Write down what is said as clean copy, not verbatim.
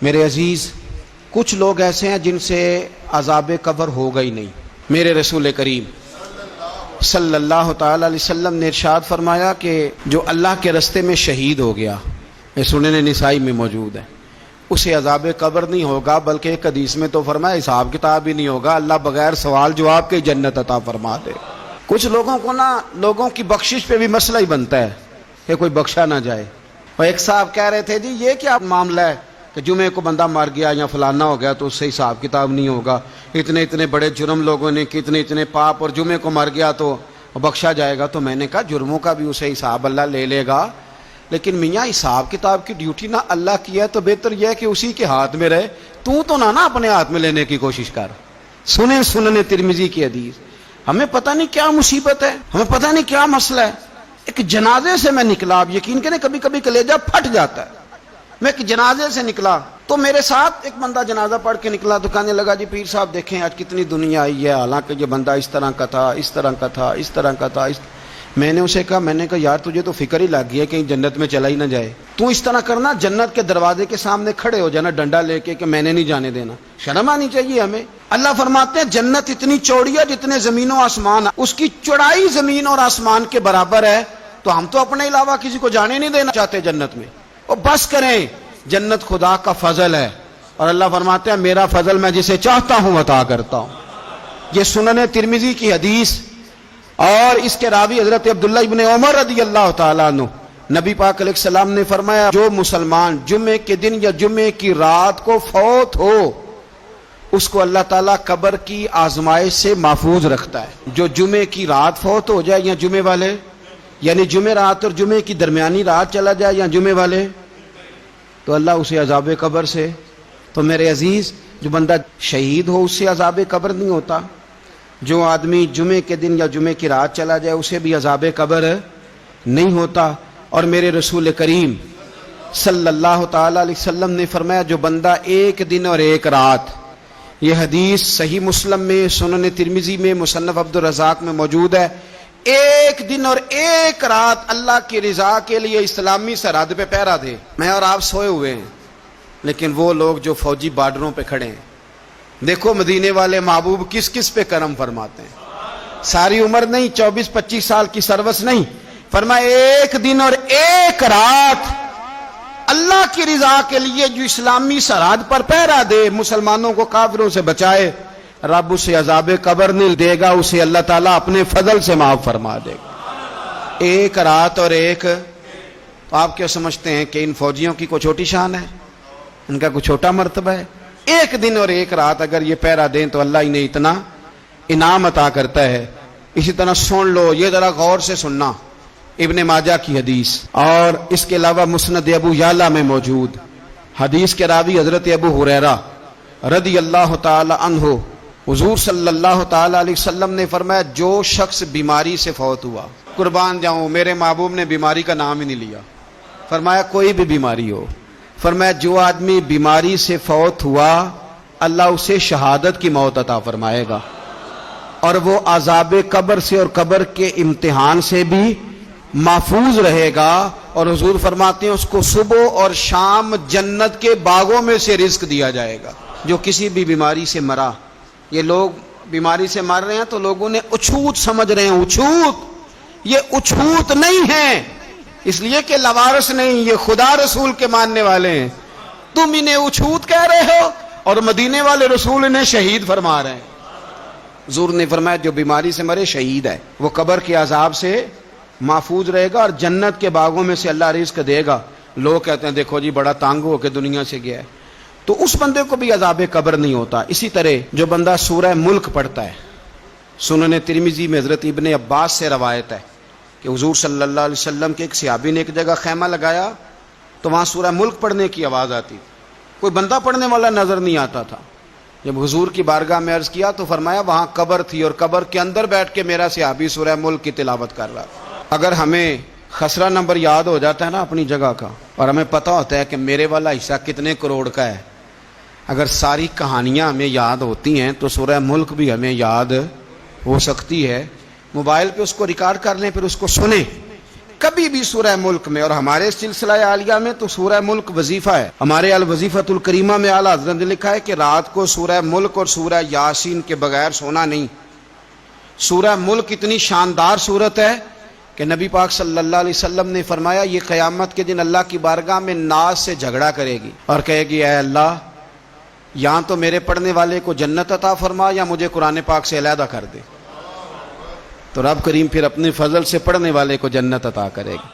میرے عزیز، کچھ لوگ ایسے ہیں جن سے عذاب قبر ہوگا ہی نہیں۔ میرے رسول کریم صلی اللہ تعالی علیہ وسلم نے ارشاد فرمایا کہ جو اللہ کے رستے میں شہید ہو گیا، یہ سنن نسائی میں موجود ہے، اسے عذاب قبر نہیں ہوگا، بلکہ ایک حدیث میں تو فرمایا حساب کتاب ہی نہیں ہوگا، اللہ بغیر سوال جواب کے جنت عطا فرما دے۔ کچھ لوگوں کو لوگوں کی بخشش پہ بھی مسئلہ ہی بنتا ہے کہ کوئی بخشا نہ جائے۔ اور ایک صاحب کہہ رہے تھے جی یہ کیا معاملہ ہے کہ جمعے کو بندہ مر گیا یا فلانا ہو گیا تو اس سے حساب کتاب نہیں ہوگا، اتنے بڑے جرم لوگوں نے کی، اتنے پاپ، اور جمعے کو مر گیا تو بخشا جائے گا۔ تو میں نے کہا جرموں کا بھی اسے حساب اللہ لے لے گا، لیکن میاں حساب کتاب کی ڈیوٹی نہ اللہ کی ہے تو بہتر یہ ہے کہ اسی کے ہاتھ میں رہے، تو نہ اپنے ہاتھ میں لینے کی کوشش کر۔ سنن ترمذی کی حدیث۔ ہمیں پتہ نہیں کیا مصیبت ہے، ہمیں پتہ نہیں کیا مسئلہ ہے۔ ایک جنازے سے میں نکلا، آپ یقین کریں کبھی کبھی کلیجہ پھٹ جاتا ہے۔ میں ایک جنازے سے نکلا تو میرے ساتھ ایک بندہ جنازہ پڑھ کے نکلا تو کہنے لگا جی پیر صاحب دیکھیں آج کتنی دنیا آئی ہے، حالانکہ یہ بندہ اس طرح کا تھا، اس طرح کا تھا، اس طرح کا تھا۔ میں نے اسے کہا یار تجھے تو فکر ہی لگ گئی ہے کہیں جنت میں چلا ہی نہ جائے، تو اس طرح کرنا جنت کے دروازے کے سامنے کھڑے ہو جانا ڈنڈا لے کے کہ میں نے نہیں جانے دینا۔ شرم آنی چاہیے ہمیں۔ اللہ فرماتے ہیں جنت اتنی چوڑی ہے جتنے زمین و آسمان، اس کی چوڑائی زمین اور آسمان کے برابر ہے، تو ہم تو اپنے علاوہ کسی کو جانے نہیں دینا چاہتے جنت میں۔ اور بس کریں، جنت خدا کا فضل ہے، اور اللہ فرماتے ہیں میرا فضل میں جسے چاہتا ہوں عطا کرتا ہوں۔ یہ سنن ترمذی کی حدیث، اور اس کے راوی حضرت عبداللہ ابن عمر رضی اللہ تعالیٰ عنہ، نبی پاک علیہ السلام نے فرمایا جو مسلمان جمعے کے دن یا جمعے کی رات کو فوت ہو اس کو اللہ تعالیٰ قبر کی آزمائش سے محفوظ رکھتا ہے۔ جو جمعے کی رات فوت ہو جائے یا جمعے والے، یعنی جمعے رات اور جمعے کی درمیانی رات چلا جائے یا جمعے والے، تو اللہ اسے عذاب قبر سے۔ تو میرے عزیز، جو بندہ شہید ہو اس سے عذاب قبر نہیں ہوتا، جو آدمی جمعے کے دن یا جمعے کی رات چلا جائے اسے بھی عذاب قبر نہیں ہوتا۔ اور میرے رسول کریم صلی اللہ تعالی علیہ وسلم نے فرمایا جو بندہ ایک دن اور ایک رات، یہ حدیث صحیح مسلم میں، سنن ترمذی میں، مصنف عبدالرزاق میں موجود ہے، ایک دن اور ایک رات اللہ کی رضا کے لیے اسلامی سرحد پہ پہرا دے۔ میں اور آپ سوئے ہوئے ہیں، لیکن وہ لوگ جو فوجی بارڈروں پہ کھڑے ہیں، دیکھو مدینے والے محبوب کس کس پہ کرم فرماتے ہیں۔ ساری عمر نہیں، 24-25 سال کی سروس نہیں، فرمایا ایک دن اور ایک رات اللہ کی رضا کے لیے جو اسلامی سرحد پر پہرا دے، مسلمانوں کو کافروں سے بچائے، رب اسے عذاب قبر نہیں دے گا، اسے اللہ تعالیٰ اپنے فضل سے معاف فرما دے گا۔ ایک رات اور ایک، تو آپ کیا سمجھتے ہیں کہ ان فوجیوں کی کوئی چھوٹی شان ہے، ان کا کوئی چھوٹا مرتبہ ہے؟ ایک دن اور ایک رات اگر یہ پہرا دیں تو اللہ انہیں اتنا انعام عطا کرتا ہے۔ اسی طرح سن لو، یہ ذرا غور سے سننا، ابن ماجہ کی حدیث، اور اس کے علاوہ مسند ابو یعلا میں موجود حدیث کے راوی حضرت ابو ہریرہ رضی اللہ تعالی عنہ، حضور صلی اللہ تعالی علیہ وسلم نے فرمایا جو شخص بیماری سے فوت ہوا، قربان جاؤں میرے محبوب نے بیماری کا نام ہی نہیں لیا، فرمایا کوئی بھی بیماری ہو، فرمایا جو آدمی بیماری سے فوت ہوا اللہ اسے شہادت کی موت عطا فرمائے گا، اور وہ عذاب قبر سے اور قبر کے امتحان سے بھی محفوظ رہے گا، اور حضور فرماتے ہیں اس کو صبح اور شام جنت کے باغوں میں سے رزق دیا جائے گا۔ جو کسی بھی بیماری سے مرا، یہ لوگ بیماری سے مر رہے ہیں تو لوگوں نے اچھوت سمجھ رہے ہیں، اچھوت، یہ اچھوت نہیں ہے، اس لیے کہ لوارث نہیں، یہ خدا رسول کے ماننے والے ہیں، تم انہیں اچھوت کہہ رہے ہو، اور مدینے والے رسول انہیں شہید فرما رہے ہیں۔ حضور نے فرمایا جو بیماری سے مرے شہید ہے، وہ قبر کے عذاب سے محفوظ رہے گا اور جنت کے باغوں میں سے اللہ رزق دے گا۔ لوگ کہتے ہیں دیکھو جی بڑا تانگ ہو کے دنیا سے گیا ہے، تو اس بندے کو بھی عذاب قبر نہیں ہوتا۔ اسی طرح جو بندہ سورہ ملک پڑھتا ہے، سنن ترمذی میں حضرت ابن عباس سے روایت ہے کہ حضور صلی اللہ علیہ وسلم کے ایک صحابی نے ایک جگہ خیمہ لگایا تو وہاں سورہ ملک پڑھنے کی آواز آتی، کوئی بندہ پڑھنے والا نظر نہیں آتا تھا۔ جب حضور کی بارگاہ میں عرض کیا تو فرمایا وہاں قبر تھی اور قبر کے اندر بیٹھ کے میرا صحابی سورہ ملک کی تلاوت کر رہا۔ اگر ہمیں خسرہ نمبر یاد ہو جاتا ہے نا اپنی جگہ کا، اور ہمیں پتہ ہوتا ہے کہ میرے والا حصہ کتنے کروڑ کا ہے، اگر ساری کہانیاں ہمیں یاد ہوتی ہیں تو سورہ ملک بھی ہمیں یاد ہو سکتی ہے۔ موبائل پہ اس کو ریکارڈ کر لیں، پھر اس کو سنیں، کبھی بھی سورہ ملک میں، اور ہمارے سلسلہ عالیہ میں تو سورہ ملک وظیفہ ہے، ہمارے الوظیفۃ الکریمہ میں اعلیٰ حضرت نے لکھا ہے کہ رات کو سورہ ملک اور سورہ یاسین کے بغیر سونا نہیں۔ سورہ ملک اتنی شاندار سورت ہے کہ نبی پاک صلی اللہ علیہ وسلم نے فرمایا یہ قیامت کے دن اللہ کی بارگاہ میں ناز سے جھگڑا کرے گی اور کہے گی اے اللہ یہاں تو میرے پڑھنے والے کو جنت عطا فرما یا مجھے قرآن پاک سے علیحدہ کر دے، تو رب کریم پھر اپنے فضل سے پڑھنے والے کو جنت عطا کرے گا۔